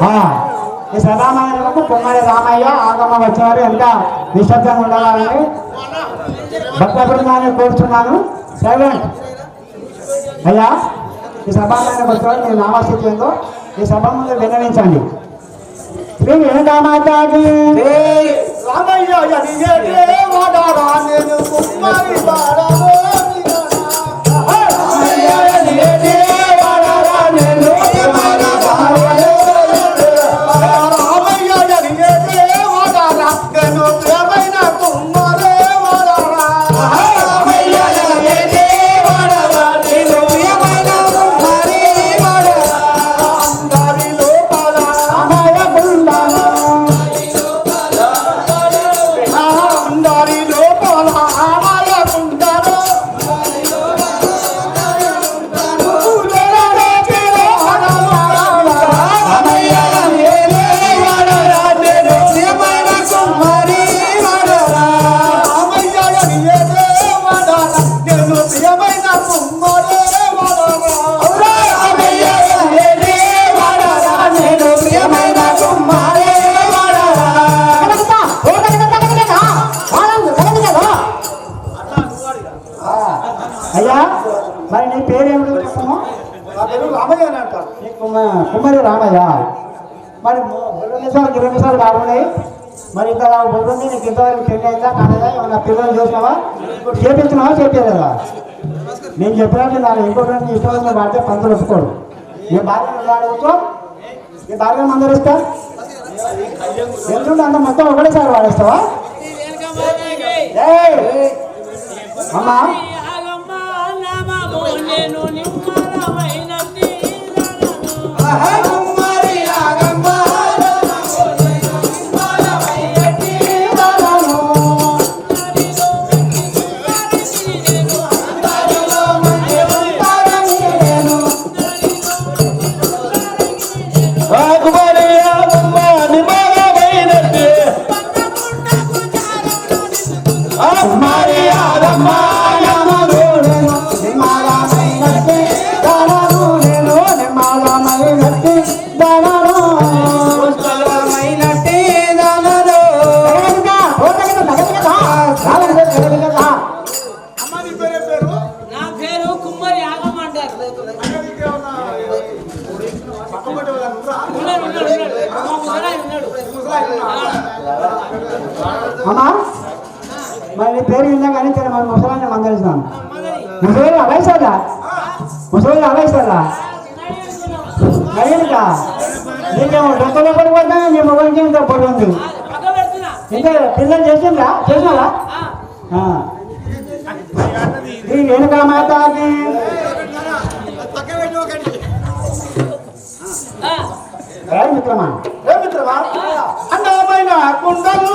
ఈ సభామాయకు కుమ్మరి రామయ్య ఆగమ వచ్చేవారు ఎంత నిశ్శబ్దంగా ఉండాలని భక్త బృందాన్ని కోరుతున్నాను. సైలెంట్ అయ్యా. ఈ సభామాయకు వచ్చేవారు మీ నామస్థితి ఏందో ఈ సభ ముందు విన్నవించండి. శ్రీ వెంకటమాతాకి మరి నీ పేరేమిటో చెప్పము. రామయ్య అని అంటారు. కుమ్మరి రామయ్య. మరి 2 నిమిషాలు బాగున్నాయి. మరి ఇంకా బుర్రుంది నీకు ఇంతవరకు పెళ్ళి అయిందా కాలేదా ఏమన్నా పిల్లలు చేసినావా చేపించినావా చెప్పలేదా? నేను చెప్పినట్టు నాకు ఇంకోటి ఇష్టం వాడితే పంతులు ఒప్పుకోడు. ఏ భార్య వాడవచ్చు ఏ భార్య మందరు ఇస్తా ఎందుకంటే అంత మొత్తం ఒకటేసారి వాడేస్తావా? అమ్మా అమ్మా మరి పేరు విన్నా కానీ మరి ముసలాన్ని మందలిస్తాను. ముసలి అలాయిస్తారా ముసలి అలాయిస్తారా అదేంటా నీకేమో డొక్కలో పడిపోతా నీ మొబైల్కి ఇంత పొడి ఉంది. ఇంకా పిల్లలు చేసినారా ఈ వెనుక మాతాకి మిత్రమా అందమైన కుండలు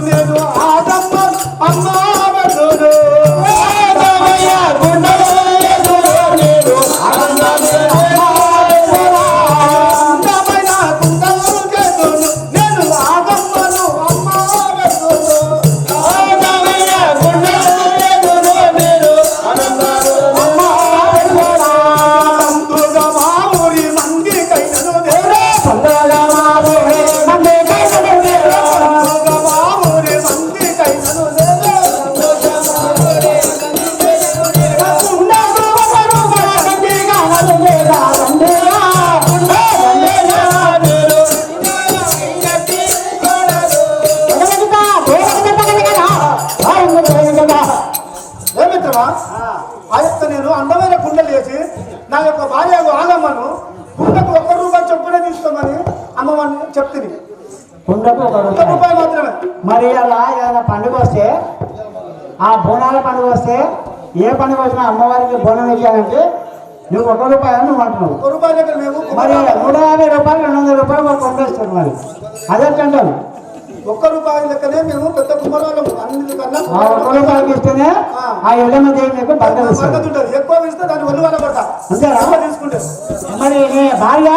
నేను ఆదమ్మ అమ్మ ఆయత్త నేను అందమైన కుండలు వేసి నా యొక్క భార్యకు ఆగమ్మను కుండకు ₹1 చొప్పున తీసుకోమని అమ్మమ్మని చెప్తుంది. కుండకు ₹1 మాత్రమే. మరి అలా ఏదైనా పండుగ వస్తే ఆ బోనాల పండుగ వస్తే ఏ పండుగ వచ్చినా అమ్మవారికి బోనం వేయాలంటే నువ్వు ₹1 నువ్వు అంటున్నావు. ₹1 దగ్గర మేము మరి ₹150 ₹200 పంపిస్తారు. మరి అదేంటారు ₹1 లెక్కనే మేము పెద్ద కుమారాలు అన్నిటికన్నా ₹1 ఇస్తేనే ఆ ఎల్లమ్మ దేవునికి బద్దలు ఉంటుంది. ఎక్కువ ఇస్తే దాన్ని ఒళ్ళు వల్ల పడతా అంతేనా తీసుకుంటే. మరి నీ భార్య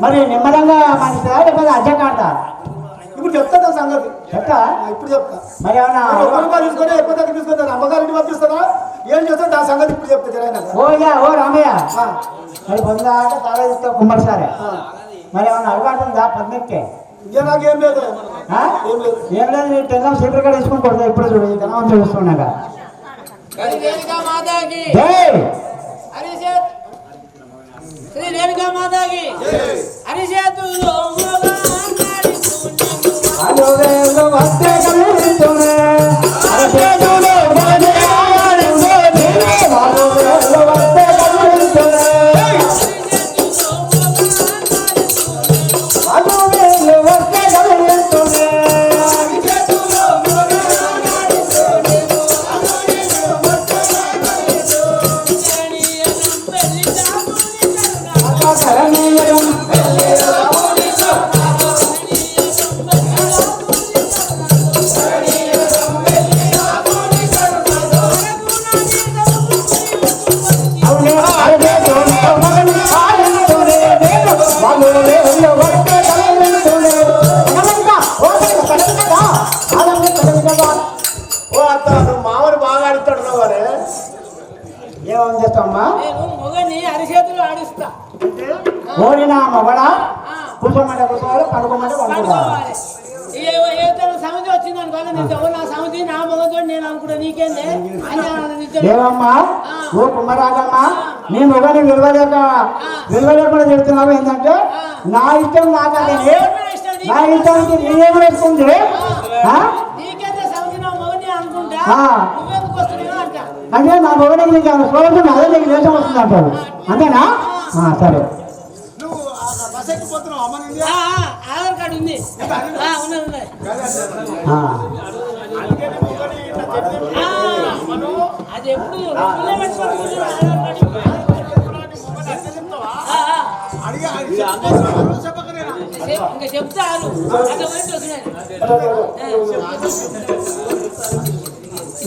మరి నిమ్మలంగా మనిషిదా లేకపోతే అజ్జ కాడతా? ఇప్పుడు చెప్తా సంగతి చెప్తా ఇప్పుడు చెప్తా. మరి ఏమన్నా ₹1 తీసుకొని ఎక్కువ దగ్గర తీసుకుంటాను అమ్మగారింటి పంపిస్తారా ఏం చేస్తా దాని సంగతి ఇప్పుడు చెప్తా జరైనా. ఓ రామయ్య మరి పొందాక తాళ కుమ్మరి సారే మరి ఏమన్నా అలవాటు ఉందా పద్దెక్కే? ఇంకా నాకేం లేదు. ఏం లేదు. ఏం లేదు, నీ టెన్నం సీట్లు కూడా వేసుకుని కొడతా ఇప్పుడు చూడు ఈ తెలం చూస్తున్నాగా. శ్రీ రేణుకా మాతాకి అరిచేతులో మామూలు బాగా ఆడుతాడు వారే. ఏమని చేస్తావమ్మా? మొగని అరిచేతులు ఆడిస్తా. ఓడినా మగడా కూర్చోమంటే కూర్చోవాలి, పడుకోమంటే పడుకోవాలి. సమితి వచ్చింది అనుకోవాలి, నా సమితి నా మొగతో నేను అనుకుంటా నీకేందే. ఏమమ్మా ఓ కుమ్మరాగమ్మా, నీ మొగని విలువలేకుండా చెప్తున్నావు. ఏంటంటే నా ఇష్టం నాకని, నా ఇష్టానికి నేనేం వేసుకుంది నీకైతే సమితి నా మొగని అనుకుంటా, నువ్వెందుకు వస్తున్నావు అంట. అంటే నా మొగనికి నీకు చూడండి, అదే నీకు దేశం వస్తుంది అంటారు, అంతేనా? సరే. ఆధార్ కార్డు ఉంది, ఉన్నది. అది ఎప్పుడు ఇంకా చెప్తారు.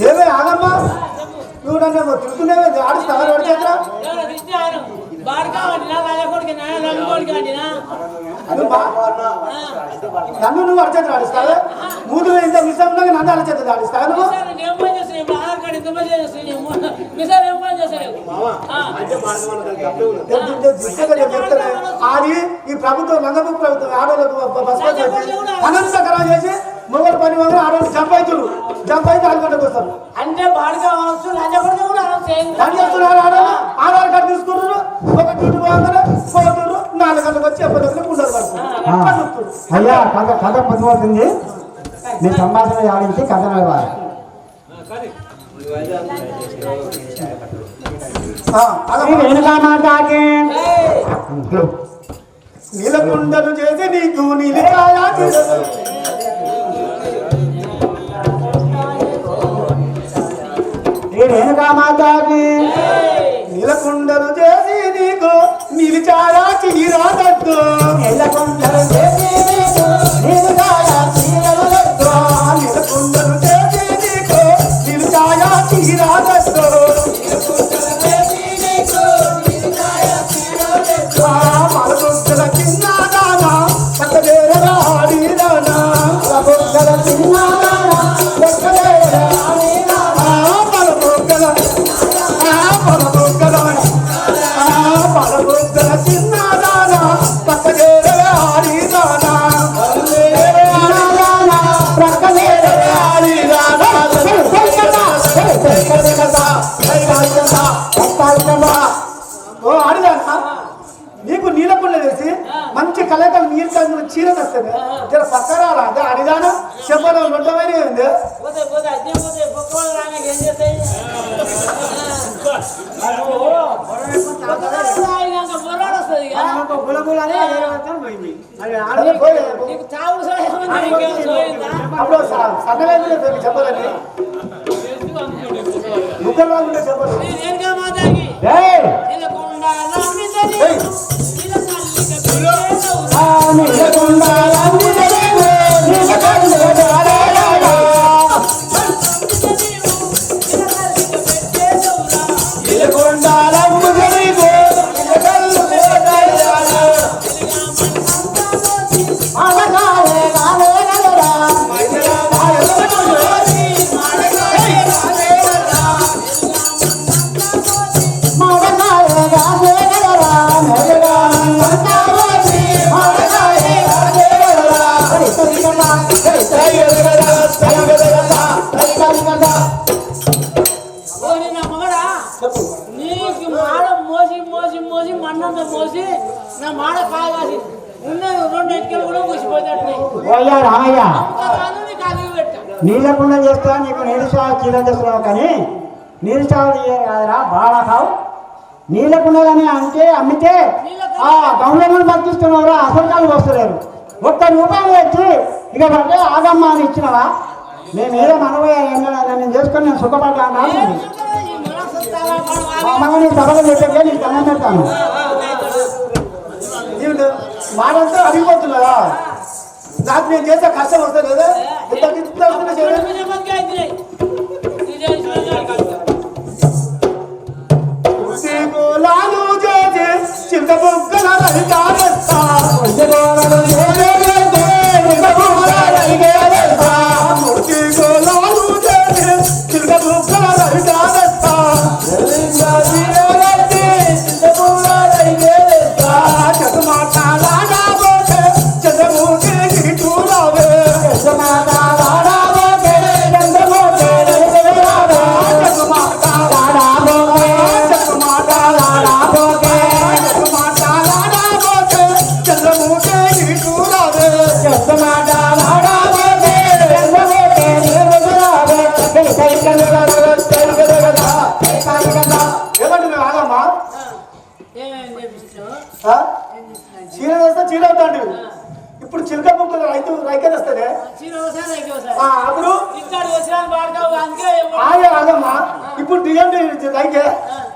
ఏమే ఆగమ్మా, నువ్వు నన్ను తిరుగుతున్నావే, ఆడిస్తావా? నన్ను నువ్వు అడిచేది ఆడిస్తావా? మూడు ఇంత మిసం నన్ను అడిచేది ఆడిస్తావా నువ్వు? అది ఈ ప్రభుత్వం నందపు ప్రభుత్వం ఆడవాళ్ళకు బస్ అనంతకరం చేసి మొగలు పని వందలు ఆడవాళ్ళు జంపైతులు ఆడుకుంటూ వస్తారు. అంటే బాడుగా ఆధార్ కార్డు తీసుకుంటారు, ఒక డ్యూటీ పోగానే పోతున్నారు, 4 గంటలకు వచ్చి ఎప్పటికీ ఉండదు పడుతుంది. అయ్యా కథ కథ పొందుతుంది, మీ సంభాషణ ఆడించి కథ నడవాలి. నీలకుండలు చేసి నీకు రేణుకామాతాకి నీలకుండలు చేసి నీకు నిలిచారా చీరాదద్దు. నీలకుండలు చేసి నీకు నిలిచారా చీరాదద్దు. నీలకుండలు చేసి నీకు నిలిచారా చీరాదద్దు. మలబుగ్గల చిన్నదానా పక్కదేరగా ఆడిదానా, మలబుగ్గల చిన్నదానా పక్కదేరగా ఆడిదానా, మలబుగ్గల చిన్నదానా పక్కదేరగా ఆడిదానా, పక్కదేరగా ఆడిదానా. ఓ ఆడిదానా, నీకు నీలకుండ చేసి మంచి కలకలు నీరు కలిగిన చీర వస్తుంది. జర పక్కరాలా అదే అడిగాను చెప్పడం ఉండవని ఉంది. అప్పుడు సన్నగా చెప్పదని ముక్కలు ఉంటే చెప్పదు. Mama, నా మాట కాదు ఉన్న 2 ఎట్కలు కూడా కూసిపోతాడు ఓయ్యా రామయ్య నీకు అదిగి పెట్టా నీళ్ళకుండా చేస్తా నీకు నీరుసాలు చీల చేస్తున్నావు కానీ నీరుసాలు కాదురా బాగా కావు నీళ్ళకుండా కానీ అంటే అమ్మితే ఆ గవర్నమెంట్ బతికిస్తున్నావురా అసలు కాలు వస్తలేరు ₹1 వచ్చి ఇక పడితే ఆగమ్మ అని ఇచ్చినవా మేము ఏదో మనవయ్యా నేను చేసుకొని నేను సుఖపడ్డా నీ సభలు పెట్టే నీకు దండం పెడతాను మాటంతా అడిగిపోతున్నారా నాకు నేను చేసే కష్టం వస్తుంది లేదా లాలు చేసి చిన్న బుగ్గల చీర వేస్తే చీర అవుతాడు ఇప్పుడు చిలక ముక్కలు రైకే వస్తుంది అప్పుడు ఆగమ్మా ఇప్పుడు డిజైన్ రైకే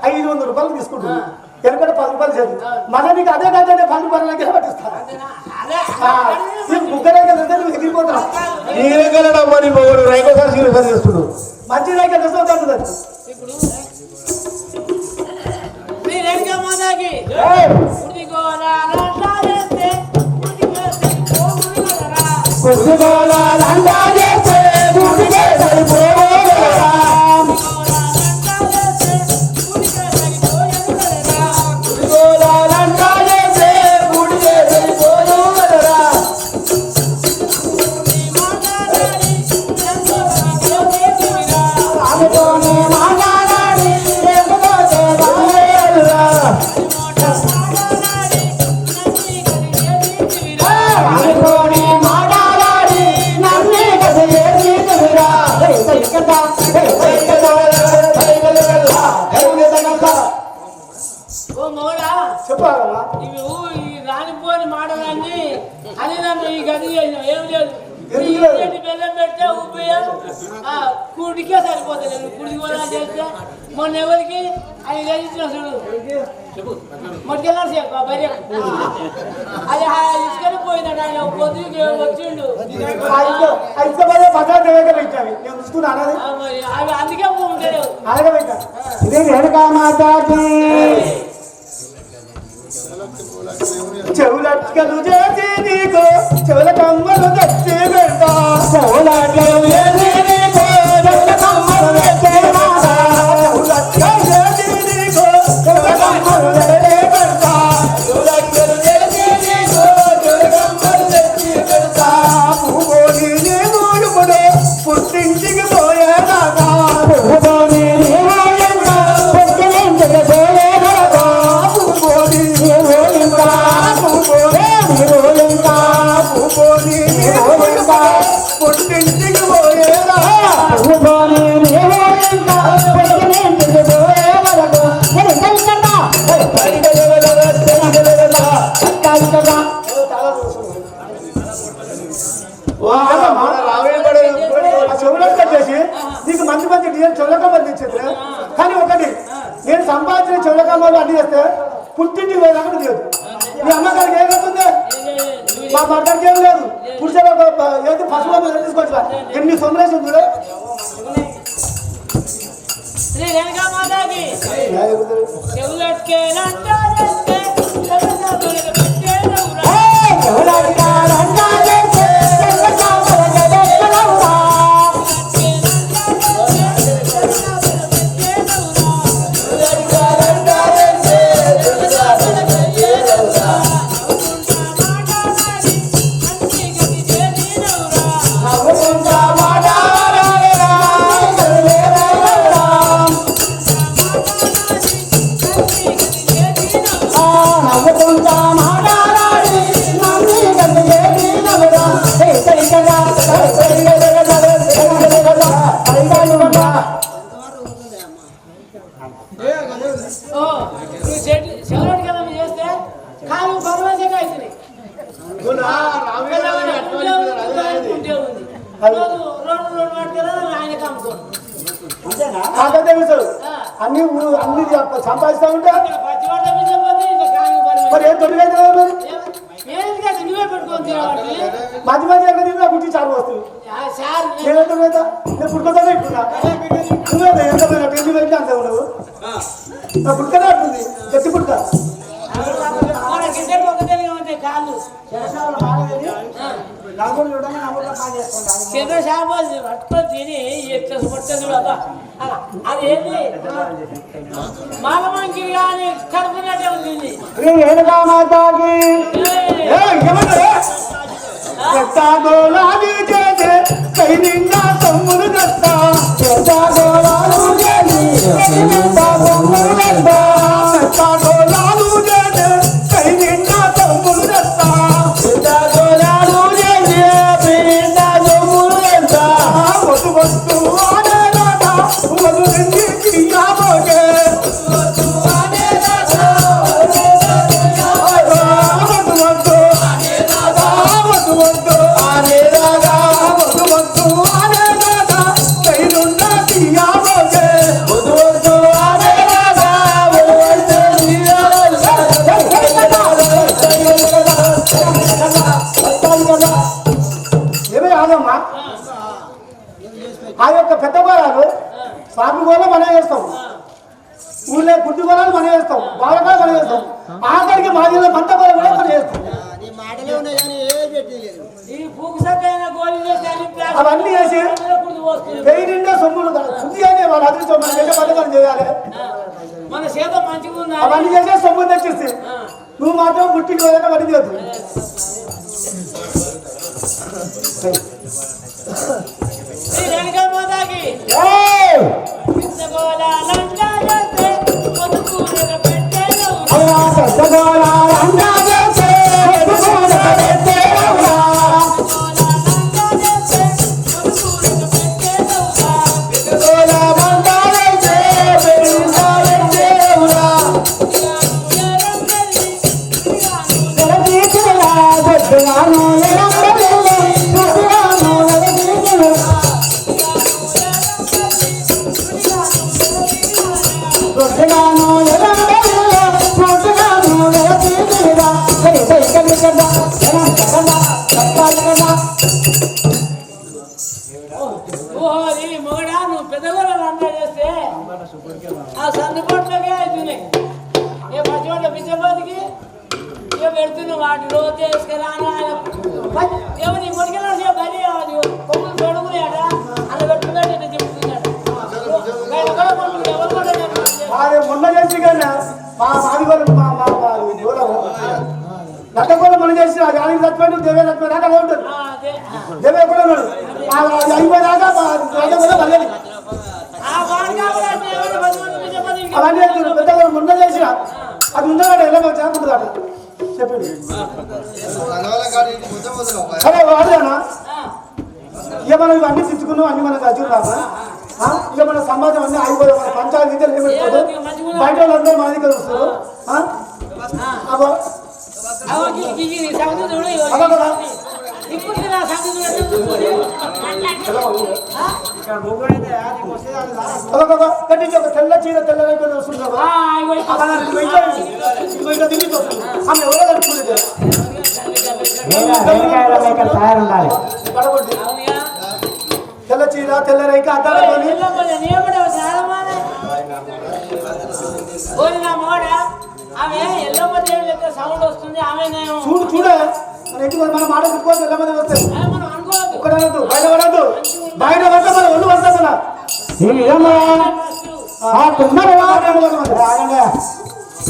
₹500 తీసుకుంటుంది వెనకట ₹10 చేదు మళ్ళీ నీకు అదే కంటే ₹10 పట్టిస్తా ముగ్గురు రైకే నువ్వు ఎగిరిపోతావు నీరెగలడమ్మని మొగడు రైకోసారి సీరియస్ చేస్తున్నాడు మంచి రైకే తెస్తుంది ఇప్పుడు చెప్పాలమ్మా ఇవి రానిపోని మాటలన్నీ అని నన్ను ఈ గది ఏం లేదు బెల్లం పెడితే ఉబ్బియ కూడికే సరిపోతుంది కుడికి కూడా చేస్తే మొన్న ఎవరికి అది ఇచ్చిన చూడు మొట్టకెళ్ళారు బయట అది ఇసుకొని పోయిందంట ఆయన పొద్దుకి వచ్చిండు అవి అందుకే ఉంటాడు చెవులక్కలు చేసి నీకు చెవుల కమ్మలు తెచ్చి పెడతా చెవులక్కలు చేసి నీకు చెవుల కమ్మలు తెచ్చి పెడతా చెవులక్కలు చేసి నీకు చెవుల కమ్మలు తెచ్చి పెడతా చెవులక్కలు చేసి నీకు చెవుల కమ్మలు తెచ్చి పెడతా పువ్వుని నీవు ఇప్పుడు పుట్టింటికి పోయేదాకా పువ్వుని నీవు పుట్టింటికి పోయేదాకా పువ్వుని పుట్టింటికి పోయేదా చెవులక్క చేసి నీకు మంచి మంచి డిజైన్ చెవులకమ్మలు తెచ్చేది కానీ ఒకటి నేను సంపాదించిన చెవులకమ్మలు అన్ని చేస్తే పుట్టింటికి పోయేదాకా లేదు మీ అమ్మగారికి ఏమవుతుంది మా భర్తకి ఏం లేదు పురుషుల ఏది పశువుల తీసుకోవచ్చు ఎన్ని సొమ్మలేసి చూడే నాకు తెలుసు అన్ని అన్ని సంపాదిస్తా ఉంటే మరి ఏం తొమ్మిది అయితే మరి మధ్య ఎక్కడ తిన్నా గుర్తి చాలు వస్తుంది నేను తొమ్మిది నేను పుట్టుకొస్తాను ఇట్టున్నా నువ్వే ఎంత పెళ్లి పెట్టి అంత ఉండవు నా పుట్టుకనే ఉంటుంది గట్టి పుట్టుక తిని అదేంటి మాలమంకి కానీ కడుపునట్టే ఉంటుంది తమ్ముడు తెస్తా ఆ యొక్క పెద్ద గోళాలు సాగు గోళ మనం వేస్తాం ఊళ్ళో గుడ్డి గోళాలు మనం వేస్తాం బాలగా మనం వేస్తాం ఆఖరికి మాదిలో మంట గోళ కూడా మనం వేస్తాం అవన్నీ వేసి వెయ్యి నిండా సొమ్ములు శుద్ధి అనే వాళ్ళు అదృష్టం మనం చేసే పద్ధతి చేయాలి మన చేత మంచిగా అవన్నీ చేసే సొమ్ములు తెచ్చిస్తే నువ్వు మాత్రం పుట్టికి వెళ్ళక పని చేయొద్దు మొగడా నువ్వు పెద్దగోళ్ళు అంతా చేస్తే ఆ సందుబాటులోకే అవుతున్నాయి ఏ పచ్చివాళ్ళ పిచ్చబోతికి ఏ పెడుతున్నావు వాటి రోజు చేసుకురా ఎవరి కొడుకెళ్ళి బలి కొమ్ములు తొడుగులేట అలా పెట్టుకున్నాడు ఇట్లా చెప్తున్నాడు మొన్న చేసి కానీ మా మాదిగోళ్ళు నట్టగోళం మనం చేసి అది ఆయన తత్వాడు దేవే తత్వాడు అలా ఉంటుంది దేవే ఎక్కడ ఉన్నాడు అయిపోయినాక మళ్ళీ అవన్నీ పెద్దగా మొన్న చేసిన అది ఉందన్నాడు ఎలా చేకుంటుంది అట చెప్పింది సరే వాడేనా ఇక మనం ఇవన్నీ తెచ్చుకున్నాం అన్ని మనం చదువురామా ఇక మన సమాజం అన్ని అయిపోయి మన పంచాయతీ ఏమిపోదు బయట వాళ్ళందరూ మన దగ్గర వస్తారు కట్టించి ఒక తెల్ల చీర తెల్లగా వస్తున్నావు ఆమె ఎవరో కట్టుకుంటుంది తెల్ల చీర తెల్ల రేఖ అద్దాలతోని చూడు చూడ మన మాట చెప్పుకోవచ్చు ఎల్లమంది వస్తాయి ఇక్కడ బయట పడద్దు బయట పడితే మన ఒళ్ళు పడతాం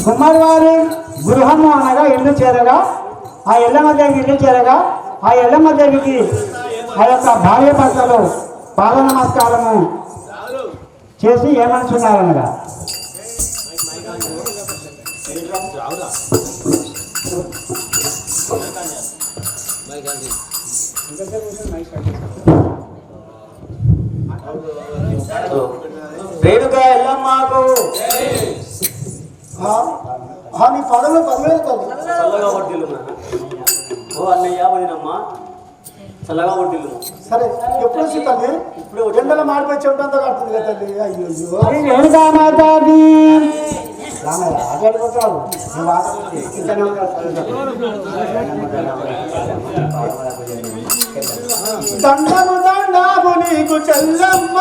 కుమారవారి గృహము అనగా ఇల్లు చేరగా ఆ ఎల్లమ్మ దేవికి ఇల్లు చేరగా ఆ ఎల్లమ్మ దేవికి ఆ యొక్క భార్య భర్తలు పాద నమస్కారము చేసి ఏమనుచున్నారనగా రేణుక ఎల్లమ్మకు నీ పదవులు 10,000 ఓ అన్నయ్య వదినమ్మా చల్లగా ఉంటుంది. సరే ఎప్పుడు వచ్చి తల్లి? ఇప్పుడు ఎండలో మాడిపోయి చెమటంతా కడుతుంది కదా తల్లి. అయ్యో రేణుకామాతాది రామయ్య అదే అడుగుతావు దండము దండాము నీకు చెల్లమ్మ.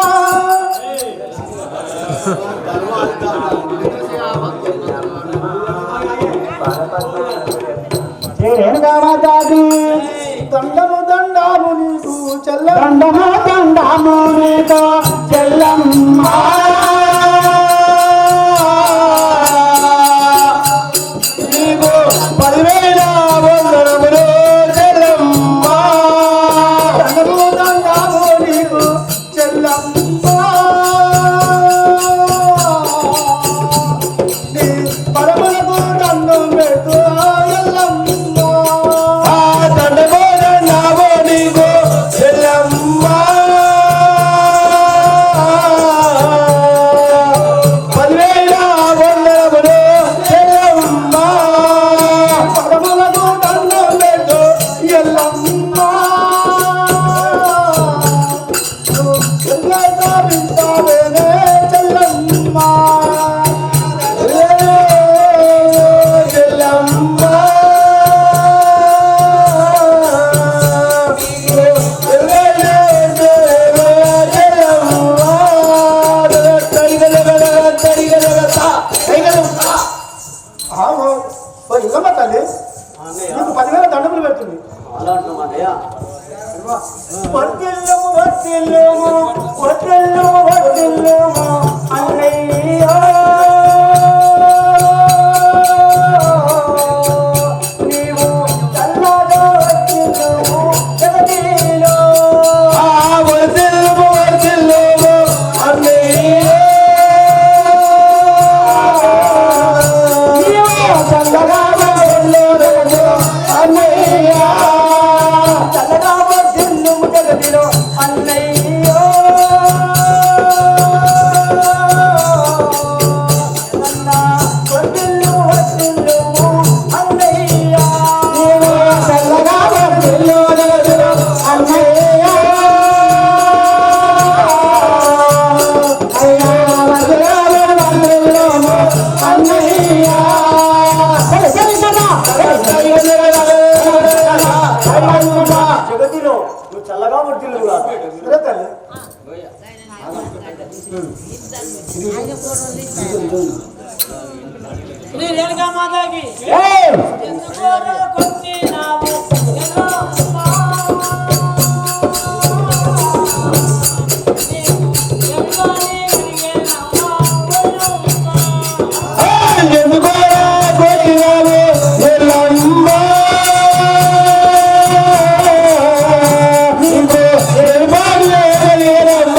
రేణుకామాతాది దండము దండాము నీకు చెల్లమ్మ. దండము దండము నీకు చెల్లమ్మ. నీకు 10,000 వందనములు చెల్లమ్మ. దండము దండాము నీకు చెల్లమ్మ. నీ పరములకు దండం పెట్టు ఎల్లమ్మ. దండము దండము నీకు చెల్లమ్మ. 10,000 వందనములు చెల్లమ్మ. పరములకు దండం పెట్టు ఎల్లమ్మ. ఎల్లగా వింటావేనే చెల్లమ్మ. చెల్లమ్మ. ఆహో ఓ ఇల్లమ్మ తల్లి నీకు 10,000 దండములు పెడుతుంది. అలా అంటున్నాం అన్నయ్య. వడ్డిల్లుము వడ్డిల్లుము వడ్డిల్లుము వడ్డిల్లుము అన్నయ్య. నీవు చల్లగా వడ్డిల్లుము జగతిలో. వర్ధిల్లుము వర్ధిల్లుము అన్నయ్య. నీవు చల్లగా వర్ధిల్లుము అన్నయ్య. చల్లగా వడ్డిల్లుము జగతిలో అన్నయ్య. అన్నా వడ్డిల్లుము వడ్డిల్లుము అన్నయ్య. నీవు చల్లగా వర్ధిల్లుము అన్నయ్య. అయ్యా వర్ధిల్లుము వర్ధిల్లుము అన్నయ్య. జగతిలో నువ్వు చల్లగా వర్తిల్లు కూడా. సరే తల్లి శ్రీ రేణుకా మాతాకి ఏయ్! ఎందుకో కొట్టినావు ఎల్లమ్మ. ఎవరిని అడిగేనమ్మా వదినమ్మ. ఎందుకోరా కొట్టినావు ఎల్లమ్మ. నీకు నిర్మాణమే కలిగినమ్మ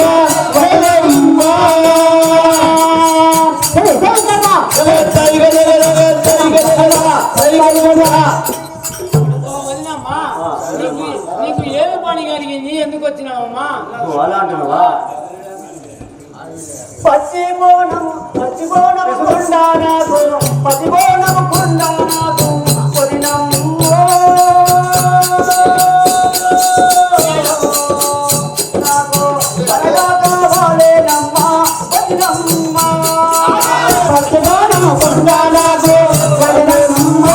ఎల్లమ్మ. ఓ వదినమ్మా, నీకు ఏమి పని కలిగింది? ఎందుకు వచ్చినావమ్మా? నువ్వు అలా అంటున్నావా? పచ్చిబోనము కుండా నాకు పచ్చిబోనము కుండా నాకు వదినమ్మ. నాకు త్వరగా కావాలేనమ్మా వదినమ్మ. పచ్చదనం కొండా నాకు వదనమ్మ.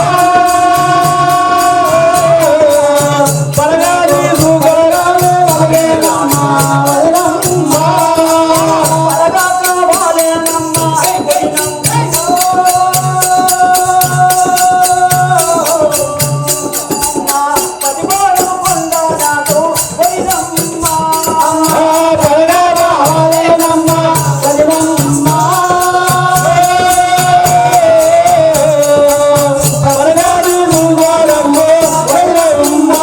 పరగాలి భూగోళాలు వదలేనమ్మ వదనమ్మ. త్వరగా కావాలేనమ్మా పచ్చిబోనము కుండా నాకు వదినమ్మ. పరగా రావాలేనమ్మ వదనమ్మ. పరగాలి భూగోళమ్మ వదనమ్మ.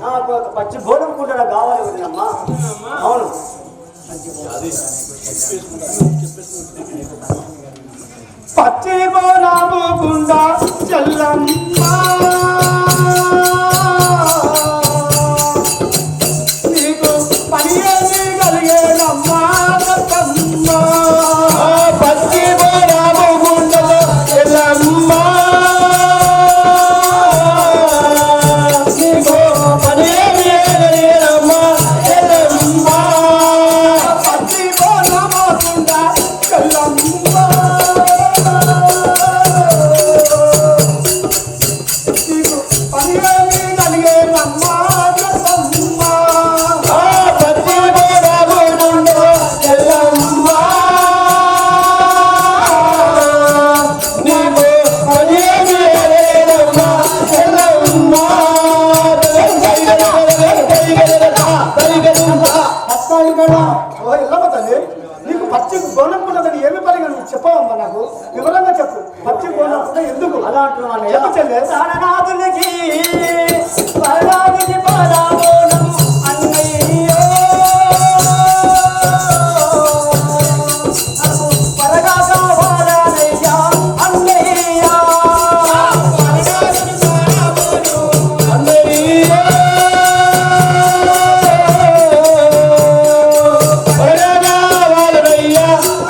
నాకు ఒక పచ్చి బోనం కూడా కావాలి వదినమ్మా. అవును పచ్చిబోనము కుండా చెల్లమ్మ. నీకు పని ఏమి కలిగేనమ్మా బతుకమ్మ. పచ్చి బోరాము గుండెల పచ్చి గోనప్పున్నదని ఏమి పని నువ్వు చెప్పవమ్మా నాకు వివరంగా చెప్పు పచ్చి గోనప్పున్న ఎందుకు అలా అంటున్నాను చెప్పు చెల్లె ప్రాణనాథునికి పరనాథునికి పరమోనం అన్నయ్యో పరగా కావాలనయ్యా అన్నయ్యా పరనాథునికి పరమోనం అన్నయ్య పరగావాలనయ్యా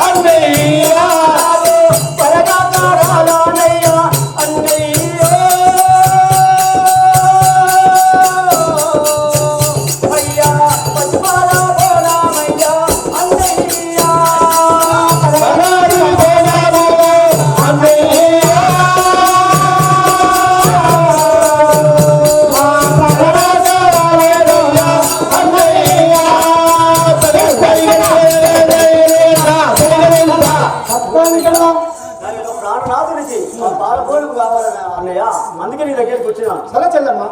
అన్నయ్య పరగా కావాలనయ్యా అన్నయ్యో అయ్యా పద్మాల బోరామయ్యా అన్నయ్యా పరాడి పోదాము అన్నయ్య పరగావాలనయ్యా అన్నయ్య నాకు ప్రాణనాథునికి పాలపోలుకు కావాలని అన్నయ్య అందుకే నీ దగ్గరికి వచ్చినా సరే చెల్లెమ్మ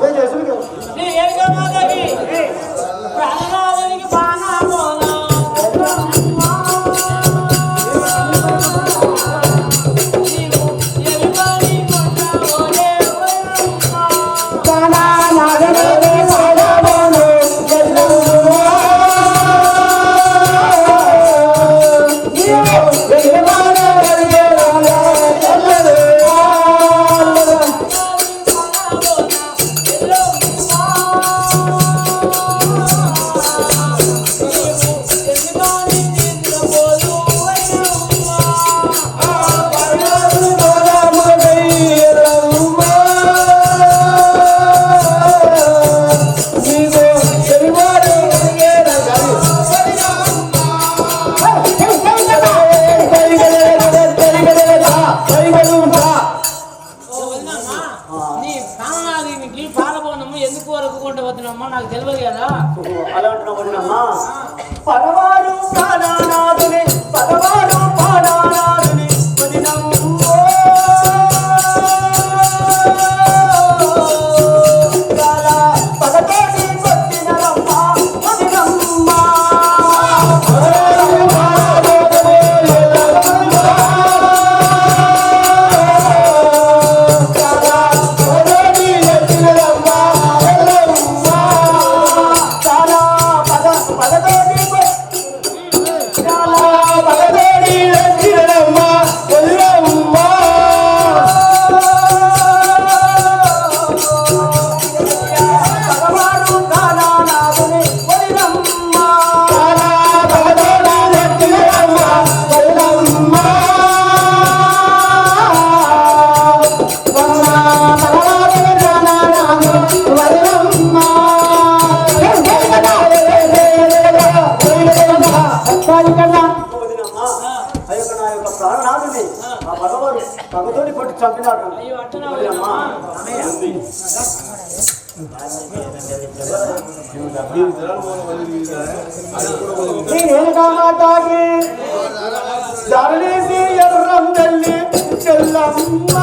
ఏం చేసుడు నీ ఏడుగా మాతకి ప్రాణనాథునికి బాణమోనా నీవు ఎలుకని కొట్టవోలే నీ ప్రాణానికి పాలబోనము ఎందుకు వరకు కొంట పోతున్నామో నాకు తెలియదు కదా అలా అంటున్నామా పదవారు ప్రాణనాథుని పదవారు ప్రాణనాథుని వదినమ్మో చాలా పదతోటి కొట్టినరమ్మ వదినమ్మ చాలా పదతోటి పదవారు ప్రాణనాథుని వదినమ్మ వదినమ్మ అయ్యో నా యొక్క ప్రాణనాథుని ఆ భగవాడు పగతోటి కొట్టి చంపినాడు అయ్యో అట్టనా వదినమ్మ నేనేగా మాతాకి జారలేసి ఎర్రం తల్లి చెల్లమ్మ